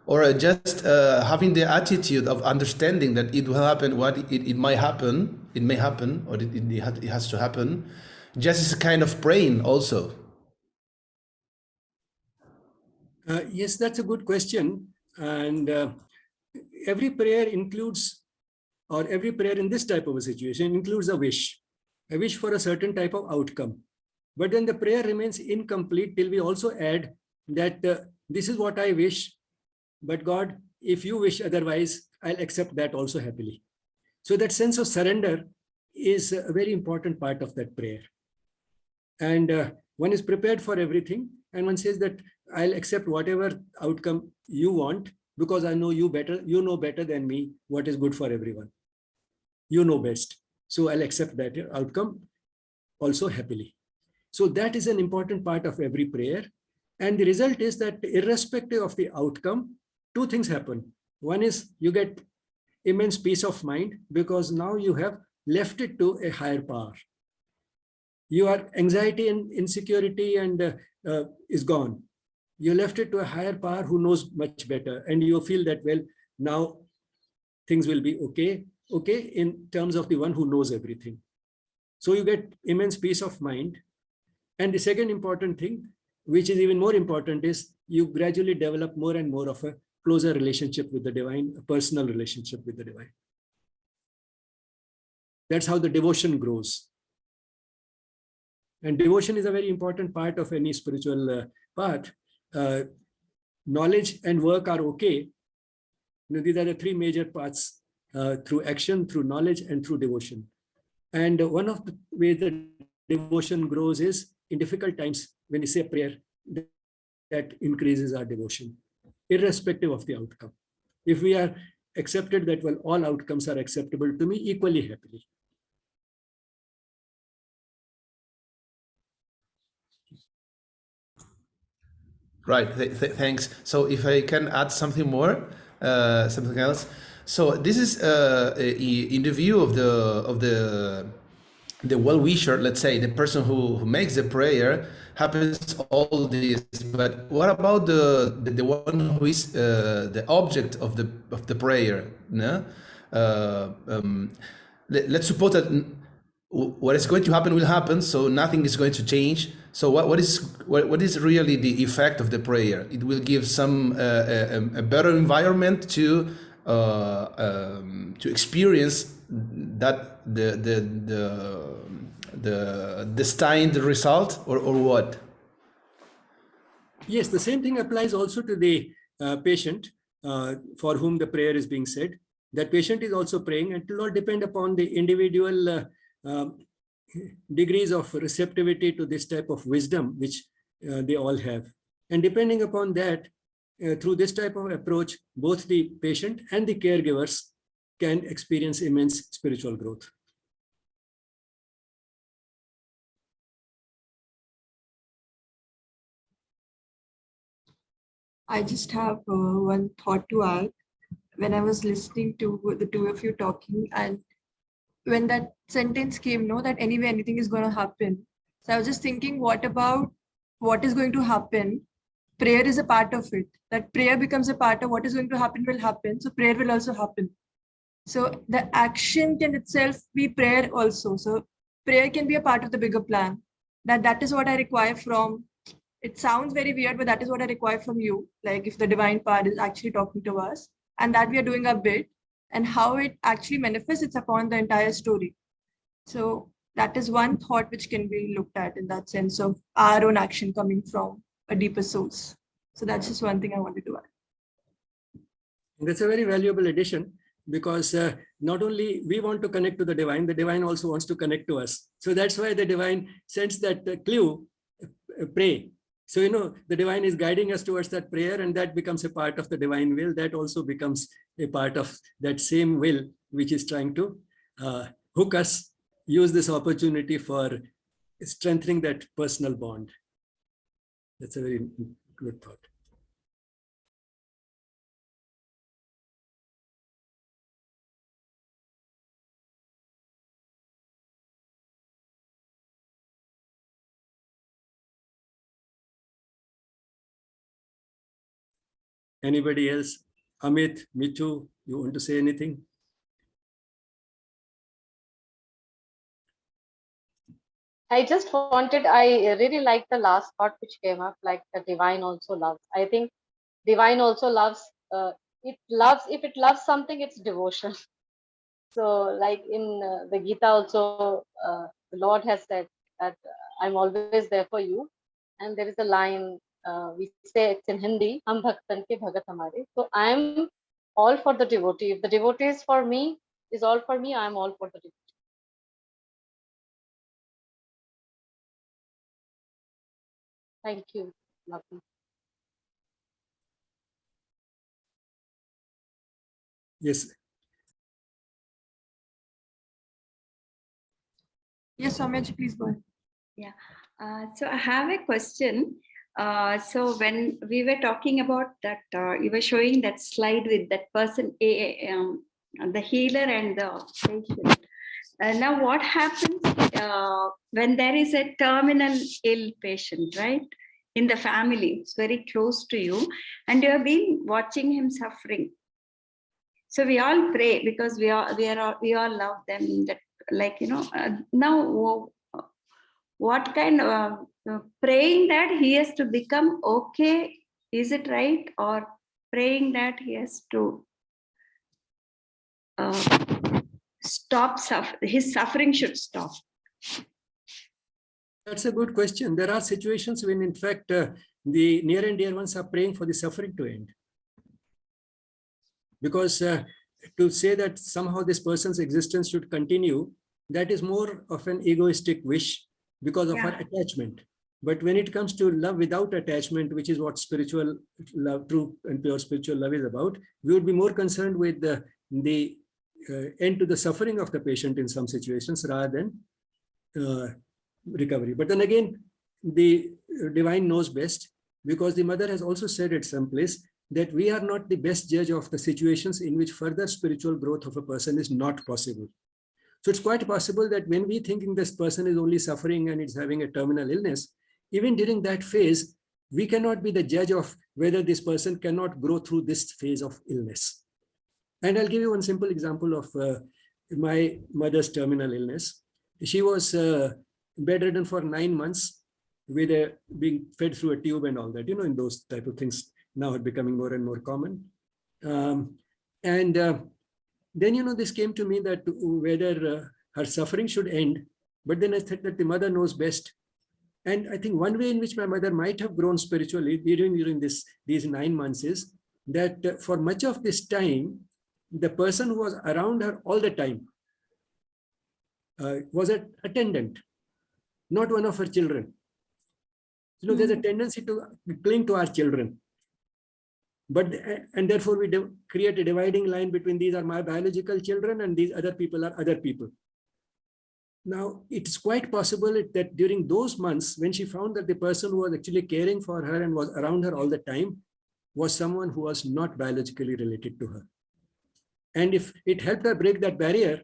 Or just having the attitude of understanding that it will happen, what it might happen, it may happen, or it has to happen, just as a kind of praying also? Yes, that's a good question. And every prayer includes, or every prayer in this type of a situation includes a wish for a certain type of outcome. But then the prayer remains incomplete till we also add that this is what I wish, but God, if you wish otherwise, I'll accept that also happily. So that sense of surrender is a very important part of that prayer. And one is prepared for everything, and one says that I'll accept whatever outcome you want, because I know you better, you know better than me what is good for everyone. You know best. So I'll accept that outcome also happily. So that is an important part of every prayer. And the result is that irrespective of the outcome, two things happen. One is you get immense peace of mind, because now you have left it to a higher power. Your anxiety and insecurity and is gone. You left it to a higher power who knows much better. And you feel that, well, now things will be okay in terms of the one who knows everything. So you get immense peace of mind. And the second important thing, which is even more important, is you gradually develop more and more of a closer relationship with the divine, a personal relationship with the divine. That's how the devotion grows. And devotion is a very important part of any spiritual path. Knowledge and work are okay. These are the three major paths, through action, through knowledge, and through devotion. And one of the ways that devotion grows is in difficult times, when we say a prayer, that increases our devotion, irrespective of the outcome. If we are accepted that, well, all outcomes are acceptable to me equally happily. Right, thanks. So if I can add something more, something else. So this is in the view of the the well-wisher, let's say, the person who makes the prayer, happens all this. But what about the one who is the object of the prayer? No? Let's suppose that what is going to happen will happen, so nothing is going to change. So what is really the effect of the prayer? It will give some a better environment to experience that the destined result, or what? Yes, the same thing applies also to the patient for whom the prayer is being said. That patient is also praying, and it will all depend upon the individual degrees of receptivity to this type of wisdom, which they all have. And depending upon that, through this type of approach, both the patient and the caregivers can experience immense spiritual growth. I just have one thought to add. When I was listening to the two of you talking, and when that sentence came, no, that anyway, anything is going to happen. So I was just thinking, what about what is going to happen? Prayer is a part of it. That prayer becomes a part of what is going to happen will happen. So prayer will also happen. So the action can itself be prayer also. So prayer can be a part of the bigger plan. That is what I require from. It sounds very weird, but that is what I require from you. Like if the divine part is actually talking to us, and that we are doing our bit, and how it actually manifests, it's upon the entire story. So that is one thought which can be looked at in that sense of our own action coming from a deeper source. So that's just one thing I wanted to add. That's a very valuable addition, because not only we want to connect to the divine also wants to connect to us. So that's why the divine sends that clue, pray. So, the divine is guiding us towards that prayer, and that becomes a part of the divine will. That also becomes a part of that same will, which is trying to hook us, use this opportunity for strengthening that personal bond. That's a very good thought. Anybody else? Amit, Mitu, you want to say anything? I just wanted, I really like the last part which came up, like the divine also loves. I think divine also loves, if it loves something, it's devotion. So like in the Gita also, the Lord has said that I'm always there for you. And there is a line, we say it's in Hindi, Hum bhaktan ke bhagat hamare. So I'm all for the devotee. If the devotee is for me, is all for me, I'm all for the devotee. Thank you. Lovely. Yes. Yes, Ramesh, please go ahead. Yeah. So I have a question. So when we were talking about that, you were showing that slide with that person, the healer and the patient. Now, what happens when there is a terminal ill patient, right? In the family, it's very close to you, and you have been watching him suffering. So we all pray because we all love them. That, like, now, what kind of praying that he has to become okay? Is it right, or praying that he has to stop his suffering should stop? That's a good question. There are situations when, in fact, the near and dear ones are praying for the suffering to end. Because to say that somehow this person's existence should continue, that is more of an egoistic wish because of our attachment. But when it comes to love without attachment, which is what spiritual love, true and pure spiritual love is about, we would be more concerned with the end to the suffering of the patient in some situations rather than recovery. But then again, the divine knows best, because the mother has also said at some place that we are not the best judge of the situations in which further spiritual growth of a person is not possible. So it's quite possible that when we thinking this person is only suffering and is having a terminal illness, even during that phase, we cannot be the judge of whether this person cannot grow through this phase of illness. And I'll give you one simple example of my mother's terminal illness. She was bedridden for 9 months with being fed through a tube and all that, and those type of things now are becoming more and more common. Then, this came to me that whether her suffering should end, but then I thought that the mother knows best. And I think one way in which my mother might have grown spiritually during these 9 months is that for much of this time, the person who was around her all the time was an attendant, not one of her children. There's a tendency to cling to our children. And therefore we create a dividing line between these are my biological children and these other people are other people. Now, it's quite possible that during those months, when she found that the person who was actually caring for her and was around her all the time was someone who was not biologically related to her. And if it helped her break that barrier,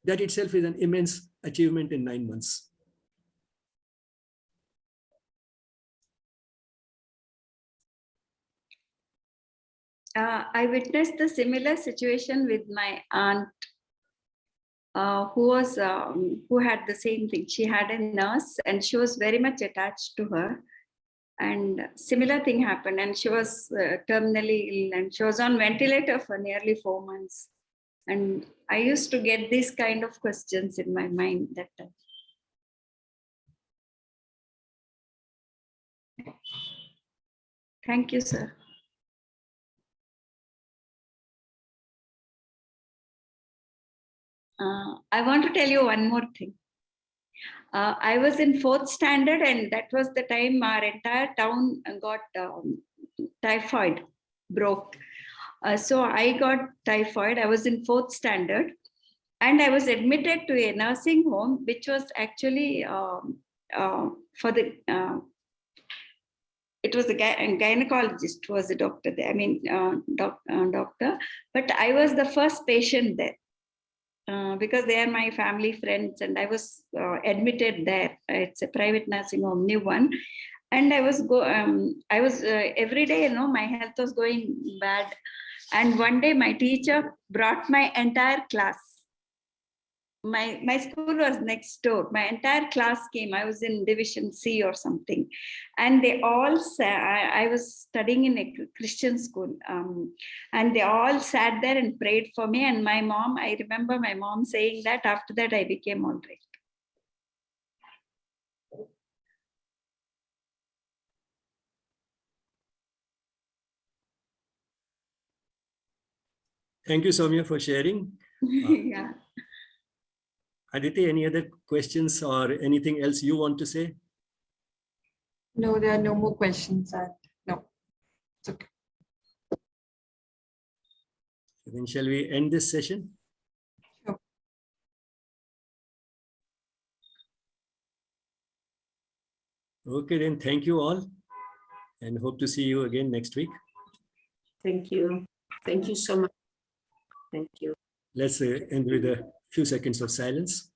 that itself is an immense achievement in 9 months. I witnessed the similar situation with my aunt, who had the same thing. She had a nurse and she was very much attached to her. And similar thing happened, and she was terminally ill, and she was on ventilator for nearly 4 months. And I used to get these kind of questions in my mind that time. Thank you, sir. I want to tell you one more thing. I was in 4th standard, and that was the time our entire town got typhoid, broke. So I got typhoid. I was in 4th standard, and I was admitted to a nursing home, which was actually for the, it was a gynecologist who was a doctor there. I mean, doctor, but I was the first patient there. Because they are my family friends, and I was admitted there. It's a private nursing home, new one, and I was every day, my health was going bad, and one day my teacher brought my entire class. My school was next door. My entire class came. I was in division C or something, and they all I was studying in a Christian school, and they all sat there and prayed for me. And my mom, I remember my mom saying that after that I became all right. Thank you, Soumya, for sharing. Yeah. Aditi, any other questions or anything else you want to say? No, there are no more questions. No, it's okay. Then shall we end this session? Sure. Okay, then thank you all, and hope to see you again next week. Thank you. Thank you so much. Thank you. Let's end with a few seconds of silence.